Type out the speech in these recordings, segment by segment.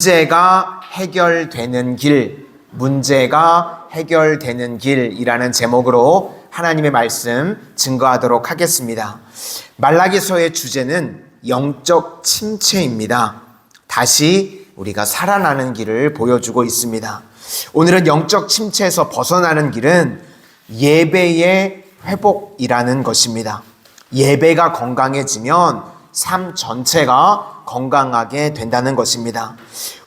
문제가 해결되는 길, 문제가 해결되는 길이라는 제목으로 하나님의 말씀 증거하도록 하겠습니다. 말라기서의 주제는 영적 침체입니다. 다시 우리가 살아나는 길을 보여주고 있습니다. 오늘은 영적 침체에서 벗어나는 길은 예배의 회복이라는 것입니다. 예배가 건강해지면 삶 전체가 건강하게 된다는 것입니다.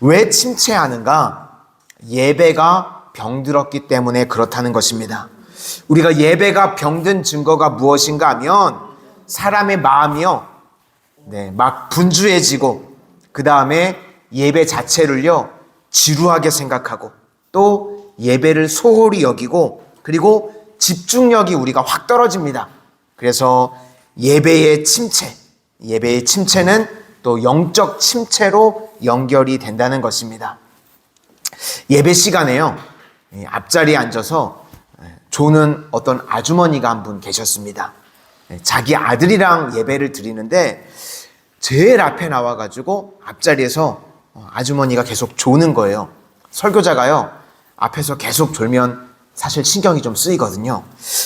왜 침체하는가? 예배가 병들었기 때문에 그렇다는 것입니다. 우리가 예배가 병든 증거가 무엇인가 하면 사람의 마음이요, 막 분주해지고 그 다음에 예배 자체를요 지루하게 생각하고 또 예배를 소홀히 여기고 그리고 집중력이 우리가 확 떨어집니다. 그래서 예배의 침체는 또 영적 침체로 연결이 된다는 것입니다. 예배 시간에요, 앞자리에 앉아서 조는 어떤 아주머니가 한 분 계셨습니다. 자기 아들이랑 예배를 드리는데 제일 앞에 나와가지고 앞자리에서 아주머니가 계속 조는 거예요. 설교자가요, 앞에서 계속 졸면 사실 신경이 좀 쓰이거든요.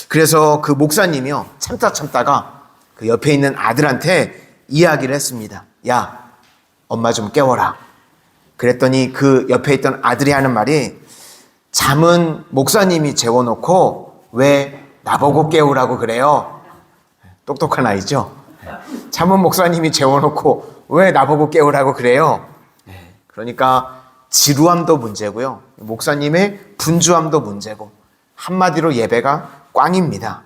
그래서 그 목사님이요, 참다가 그 옆에 있는 아들한테 이야기를 했습니다. 야, 엄마 좀 깨워라. 그랬더니 그 옆에 있던 아들이 하는 말이, 잠은 목사님이 재워놓고 왜 나보고 깨우라고 그래요? 똑똑한 아이죠? 잠은 목사님이 재워놓고 왜 나보고 깨우라고 그래요? 그러니까 지루함도 문제고요, 목사님의 분주함도 문제고, 한마디로 예배가 꽝입니다.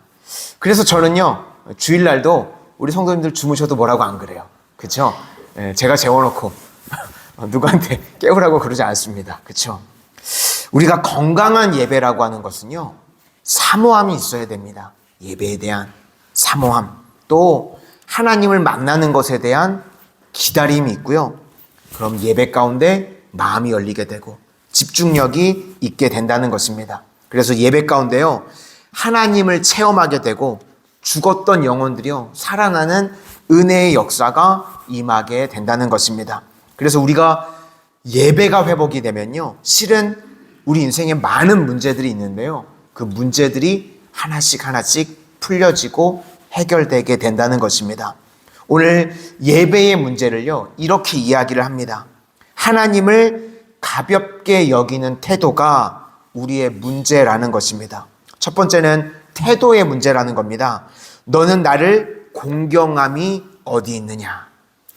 그래서 저는요, 주일날도 우리 성도님들 주무셔도 뭐라고 안 그래요. 그렇죠? 제가 재워놓고 누구한테 깨우라고 그러지 않습니다. 그렇죠? 우리가 건강한 예배라고 하는 것은요, 사모함이 있어야 됩니다. 예배에 대한 사모함, 또 하나님을 만나는 것에 대한 기다림이 있고요. 그럼 예배 가운데 마음이 열리게 되고 집중력이 있게 된다는 것입니다. 그래서 예배 가운데요, 하나님을 체험하게 되고 죽었던 영혼들이요 살아나는 은혜의 역사가 임하게 된다는 것입니다. 그래서 우리가 예배가 회복이 되면요, 실은 우리 인생에 많은 문제들이 있는데요, 그 문제들이 하나씩 풀려지고 해결되게 된다는 것입니다. 오늘 예배의 문제를요 이렇게 이야기를 합니다. 하나님을 가볍게 여기는 태도가 우리의 문제라는 것입니다. 첫 번째는 태도의 문제라는 겁니다. 너는 나를 공경함이 어디 있느냐?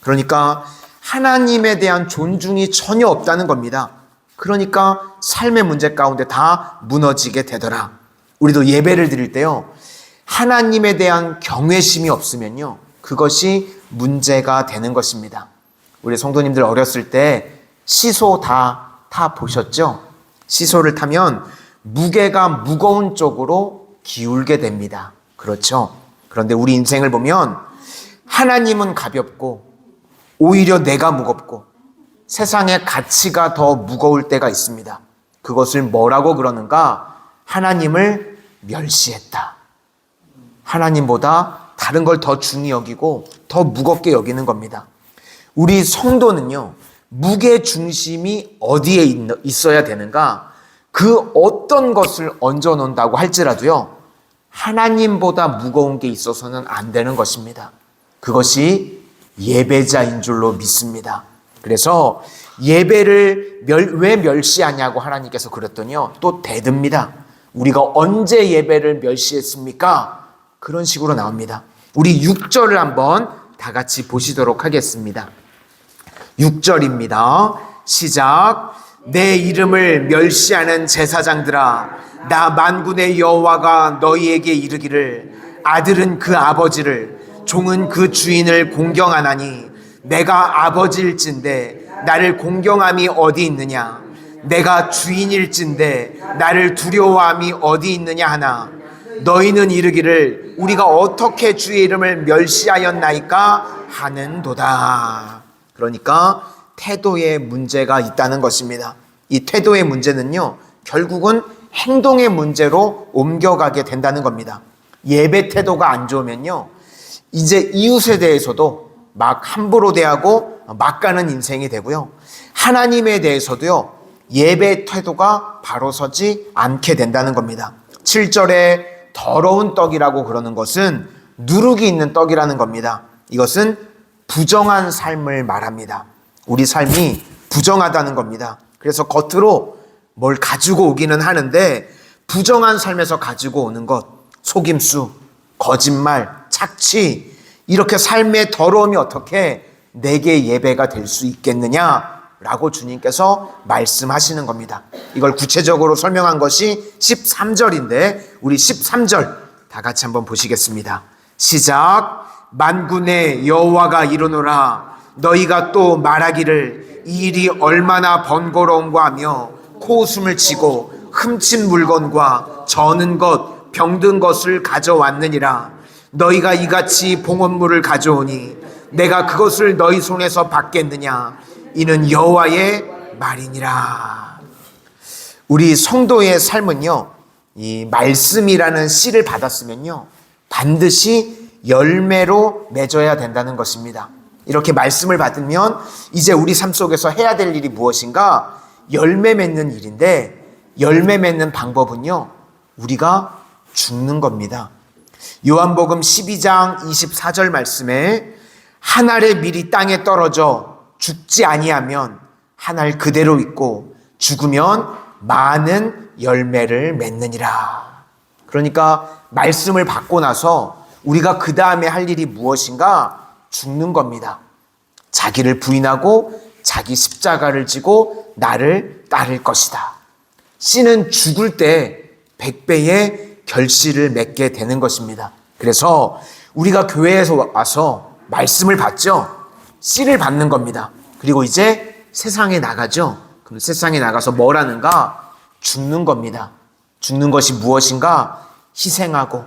그러니까 하나님에 대한 존중이 전혀 없다는 겁니다. 그러니까 삶의 문제 가운데 다 무너지게 되더라. 우리도 예배를 드릴 때요, 하나님에 대한 경외심이 없으면요 그것이 문제가 되는 것입니다. 우리 성도님들 어렸을 때 시소 다 보셨죠? 시소를 타면 무게가 무거운 쪽으로 기울게 됩니다. 그렇죠? 그런데 우리 인생을 보면 하나님은 가볍고 오히려 내가 무겁고 세상의 가치가 더 무거울 때가 있습니다. 그것을 뭐라고 그러는가? 하나님을 멸시했다. 하나님보다 다른 걸 더 중히 여기고 더 무겁게 여기는 겁니다. 우리 성도는요, 무게 중심이 어디에 있어야 되는가? 그 어떤 것을 얹어 놓는다고 할지라도요, 하나님보다 무거운 게 있어서는 안 되는 것입니다. 그것이 예배자인 줄로 믿습니다. 그래서 예배를 왜 멸시하냐고 하나님께서 그랬더니요, 또 대듭니다. 우리가 언제 예배를 멸시했습니까? 그런 식으로 나옵니다. 우리 6절을 한번 다 같이 보시도록 하겠습니다. 6절입니다. 시작. 내 이름을 멸시하는 제사장들아, 나 만군의 여호와가 너희에게 이르기를, 아들은 그 아버지를, 종은 그 주인을 공경하나니 내가 아버지일진데 나를 공경함이 어디 있느냐? 내가 주인일진데 나를 두려워함이 어디 있느냐 하나, 너희는 이르기를 우리가 어떻게 주의 이름을 멸시하였나이까 하는도다. 그러니까 태도에 문제가 있다는 것입니다. 이 태도의 문제는요, 결국은 행동의 문제로 옮겨가게 된다는 겁니다. 예배 태도가 안 좋으면요, 이제 이웃에 대해서도 막 함부로 대하고 막 가는 인생이 되고요, 하나님에 대해서도요, 예배 태도가 바로 서지 않게 된다는 겁니다. 7절에 더러운 떡이라고 그러는 것은 누룩이 있는 떡이라는 겁니다. 이것은 부정한 삶을 말합니다. 우리 삶이 부정하다는 겁니다. 그래서 겉으로 뭘 가지고 오기는 하는데 부정한 삶에서 가지고 오는 것, 속임수, 거짓말, 착취, 이렇게 삶의 더러움이 어떻게 내게 예배가 될 수 있겠느냐라고 주님께서 말씀하시는 겁니다. 이걸 구체적으로 설명한 것이 13절인데 우리 13절 다 같이 한번 보시겠습니다. 시작. 만군의 여호와가 이르노라. 너희가 또 말하기를 이 일이 얼마나 번거로운가 하며 코웃음을 치고 훔친 물건과 저는 것, 병든 것을 가져왔느니라. 너희가 이같이 봉헌물을 가져오니 내가 그것을 너희 손에서 받겠느냐. 이는 여호와의 말이니라. 우리 성도의 삶은요, 이 말씀이라는 씨를 받았으면요, 반드시 열매로 맺어야 된다는 것입니다. 이렇게 말씀을 받으면 이제 우리 삶 속에서 해야 될 일이 무엇인가? 열매 맺는 일인데, 열매 맺는 방법은요, 우리가 죽는 겁니다. 요한복음 12장 24절 말씀에 한 알의 밀이 땅에 떨어져 죽지 아니하면 한 알 그대로 있고 죽으면 많은 열매를 맺느니라. 그러니까 말씀을 받고 나서 우리가 그 다음에 할 일이 무엇인가? 죽는 겁니다. 자기를 부인하고 자기 십자가를 지고 나를 따를 것이다. 씨는 죽을 때 100배의 결실을 맺게 되는 것입니다. 그래서 우리가 교회에서 와서 말씀을 받죠. 씨를 받는 겁니다. 그리고 이제 세상에 나가죠. 그럼 세상에 나가서 뭘 하는가? 죽는 겁니다. 죽는 것이 무엇인가? 희생하고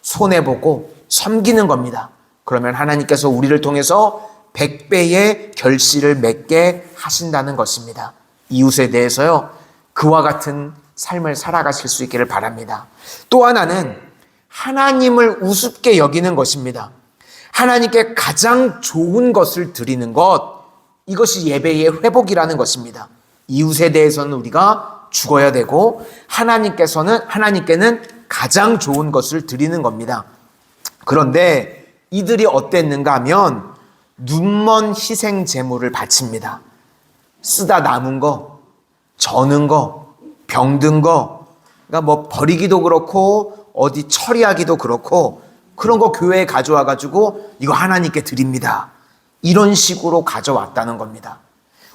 손해보고 섬기는 겁니다. 그러면 하나님께서 우리를 통해서 100배의 결실을 맺게 하신다는 것입니다. 이웃에 대해서요, 그와 같은 삶을 살아가실 수 있기를 바랍니다. 또 하나는 하나님을 우습게 여기는 것입니다. 하나님께 가장 좋은 것을 드리는 것, 이것이 예배의 회복이라는 것입니다. 이웃에 대해서는 우리가 죽어야 되고 하나님께는 가장 좋은 것을 드리는 겁니다. 그런데 이들이 어땠는가 하면 눈먼 희생 제물을 바칩니다. 쓰다 남은 거, 저는 거, 병든 거, 그러니까 뭐 버리기도 그렇고 어디 처리하기도 그렇고 그런 거 교회에 가져와 가지고 이거 하나님께 드립니다. 이런 식으로 가져왔다는 겁니다.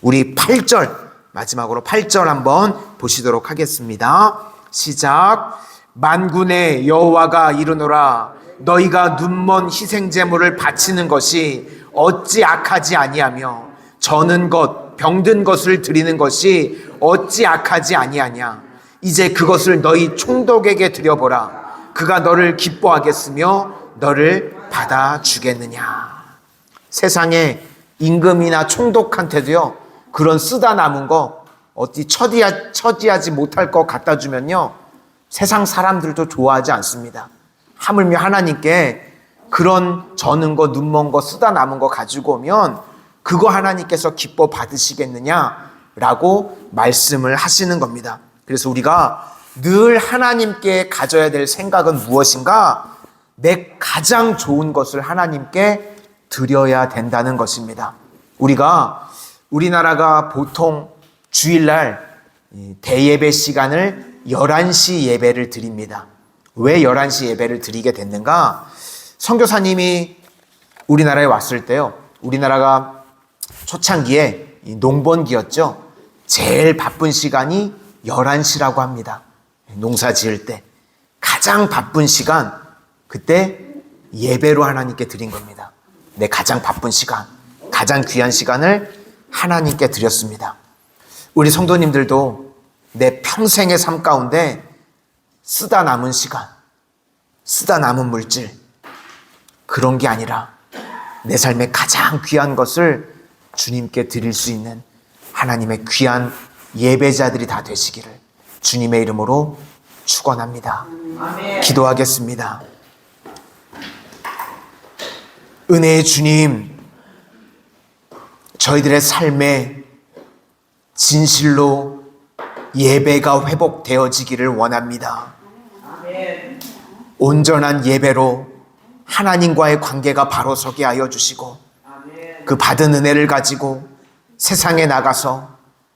우리 8절, 마지막으로 8절 한번 보시도록 하겠습니다. 시작. 만군의 여호와가 이르노라. 너희가 눈먼 희생제물을 바치는 것이 어찌 악하지 아니하며 저는 것, 병든 것을 드리는 것이 어찌 악하지 아니하냐. 이제 그것을 너희 총독에게 드려보라. 그가 너를 기뻐하겠으며 너를 받아주겠느냐. 세상에 임금이나 총독한테도요, 그런 쓰다 남은 거 어디 처리하지 못할 거 갖다 주면요, 세상 사람들도 좋아하지 않습니다. 하물며 하나님께 그런 저는 거, 눈먼 거, 쓰다 남은 거 가지고 오면 그거 하나님께서 기뻐 받으시겠느냐라고 말씀을 하시는 겁니다. 그래서 우리가 늘 하나님께 가져야 될 생각은 무엇인가? 내 가장 좋은 것을 하나님께 드려야 된다는 것입니다. 우리나라가 보통 주일날 대예배 시간을 11시 예배를 드립니다. 왜 11시 예배를 드리게 됐는가? 선교사님이 우리나라에 왔을 때요, 우리나라가 초창기에 농번기였죠. 제일 바쁜 시간이 11시라고 합니다. 농사 지을 때 가장 바쁜 시간, 그때 예배로 하나님께 드린 겁니다. 내 가장 바쁜 시간, 가장 귀한 시간을 하나님께 드렸습니다. 우리 성도님들도 내 평생의 삶 가운데 쓰다 남은 시간, 쓰다 남은 물질, 그런 게 아니라 내 삶의 가장 귀한 것을 주님께 드릴 수 있는 하나님의 귀한 예배자들이 다 되시기를 주님의 이름으로 축원합니다. 기도하겠습니다. 은혜의 주님, 저희들의 삶에 진실로 예배가 회복되어지기를 원합니다. 온전한 예배로 하나님과의 관계가 바로 서게 하여 주시고 그 받은 은혜를 가지고 세상에 나가서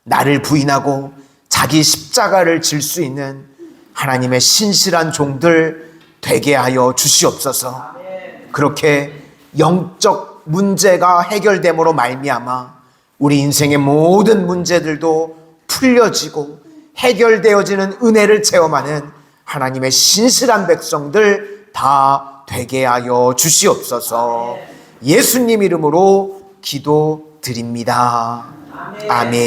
나를 부인하고 자기 십자가를 질 수 있는 하나님의 신실한 종들 되게 하여 주시옵소서. 그렇게 영적 문제가 해결됨으로 말미암아 우리 인생의 모든 문제들도 풀려지고 해결되어지는 은혜를 체험하는 하나님의 신실한 백성들 다 되게 하여 주시옵소서. 예수님 이름으로 기도드립니다. 아멘.